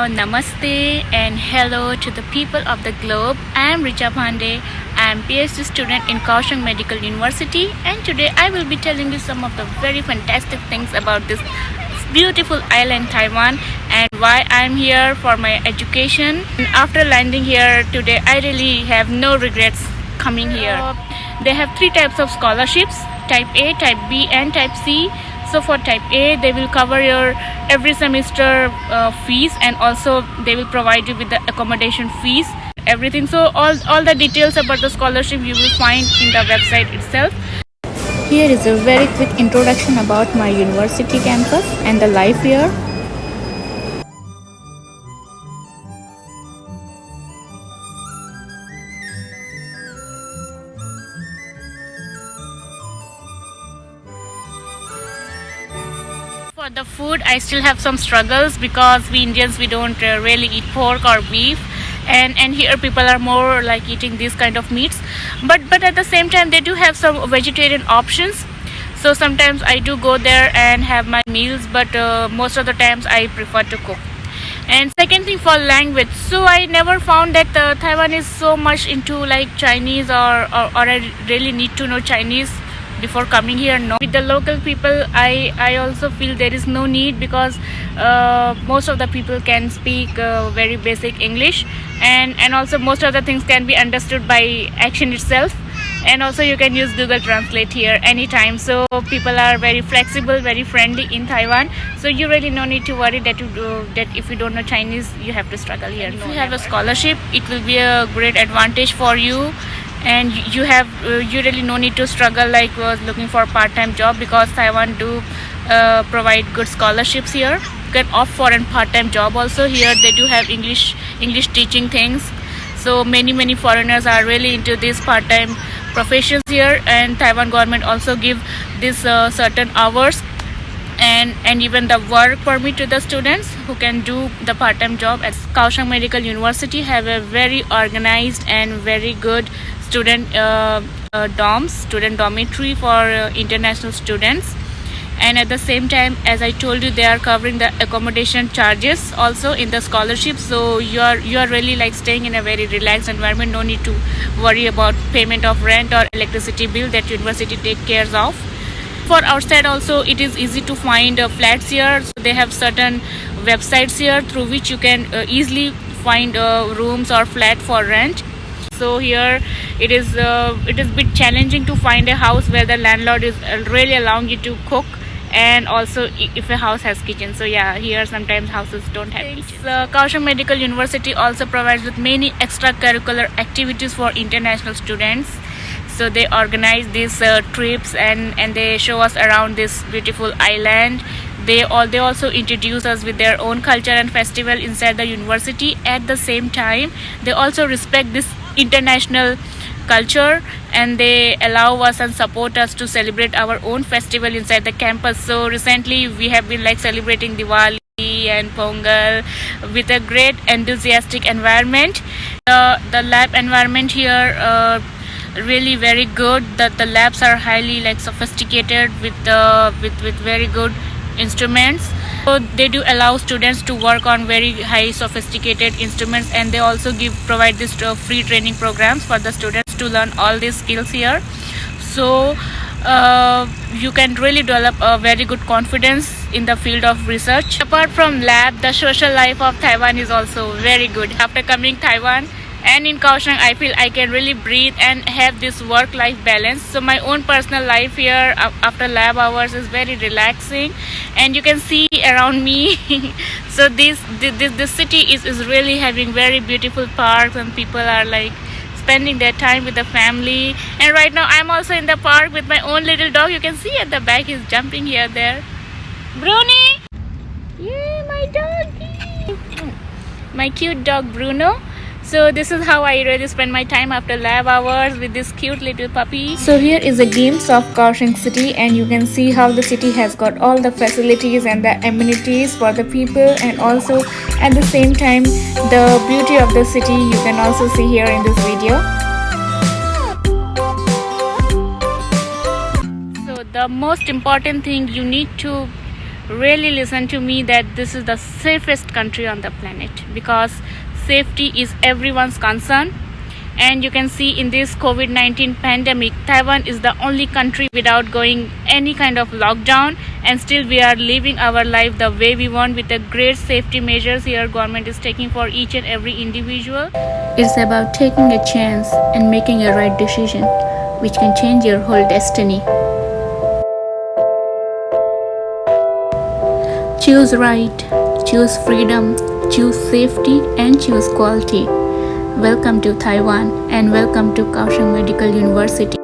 namaste and hello to the people of the globe. I am Richa Pandey. I am PhD student in Kaohsiung Medical University, and today I will be telling you some of the very fantastic things about this beautiful island Taiwan and why I am here for my education. And after landing here today, I really have no regrets coming here. They have three types of scholarships: type A, type B and type C. So for type A, they will cover your every semester fees, and also they will provide you with the accommodation fees, everything. So all the details about the scholarship you will find in the website itself. Here is a very quick introduction about my university campus and the life here. For the food, I still have some struggles because we Indians, we don't really eat pork or beef, and here people are more like eating these kind of meats. But at the same time, they do have some vegetarian options. So sometimes I do go there and have my meals, but most of the times I prefer to cook. And second thing, for language, so I never found that Taiwan is so much into like Chinese, or I really need to know Chinese before coming here. No, with the local people, I also feel there is no need, because most of the people can speak very basic English, and also most of the things can be understood by action itself. And also you can use Google Translate here anytime. So people are very flexible, very friendly in Taiwan. So you really no need to worry that that if you don't know Chinese, you have to struggle here. If you have a scholarship, it will be a great advantage for you, and you really no need to struggle like looking for a part-time job, because Taiwan do provide good scholarships here. You can opt for a part-time job also. Here they do have English teaching things. So many foreigners are really into these part-time professions here, and Taiwan government also give this certain hours and even the work permit to the students who can do the part-time job. At Kaohsiung Medical University have a very organized and very good student student dormitory for international students. And at the same time, as I told you, they are covering the accommodation charges also in the scholarship. So you are really like staying in a very relaxed environment. No need to worry about payment of rent or electricity bill that university take care of. For outside also, it is easy to find flats here. So they have certain websites here through which you can easily find rooms or flat for rent. So here it is a bit challenging to find a house where the landlord is really allowing you to cook, and also if a house has kitchen. So yeah, here sometimes houses don't have kitchen. Kaohsiung Medical University also provides with many extracurricular activities for international students. So they organize these trips, and they show us around this beautiful island. They also introduce us with their own culture and festival inside the university. At the same time, they also respect this international culture, and they allow us and support us to celebrate our own festival inside the campus. So recently we have been like celebrating Diwali and Pongal with a great enthusiastic environment. The lab environment here really very good. That the labs are highly like sophisticated with very good instruments. So they do allow students to work on very high sophisticated instruments, and they also provide this free training programs for the students to learn all these skills here. So you can really develop a very good confidence in the field of research. Apart from lab, the social life of Taiwan is also very good. After coming Taiwan and in Kaohsiung, I feel I can really breathe and have this work-life balance. So my own personal life here after lab hours is very relaxing, and you can see around me. So this city is really having very beautiful parks, and people are like spending their time with the family. And right now I'm also in the park with my own little dog. You can see at the back he's jumping here there. Bruni! Yay, my doggy! My cute dog Bruno. So this is how I really spend my time after lab hours with this cute little puppy. So here is a glimpse of Kaohsiung city, and you can see how the city has got all the facilities and the amenities for the people, and also at the same time the beauty of the city you can also see here in this video. So the most important thing you need to really listen to me that this is the safest country on the planet, because safety is everyone's concern. And you can see in this COVID-19 pandemic, Taiwan is the only country without going any kind of lockdown, and still we are living our life the way we want with the great safety measures here government is taking for each and every individual. It's about taking a chance and making a right decision, which can change your whole destiny. Choose right, choose freedom, choose safety, and choose quality. Welcome to Taiwan and welcome to Kaohsiung Medical University.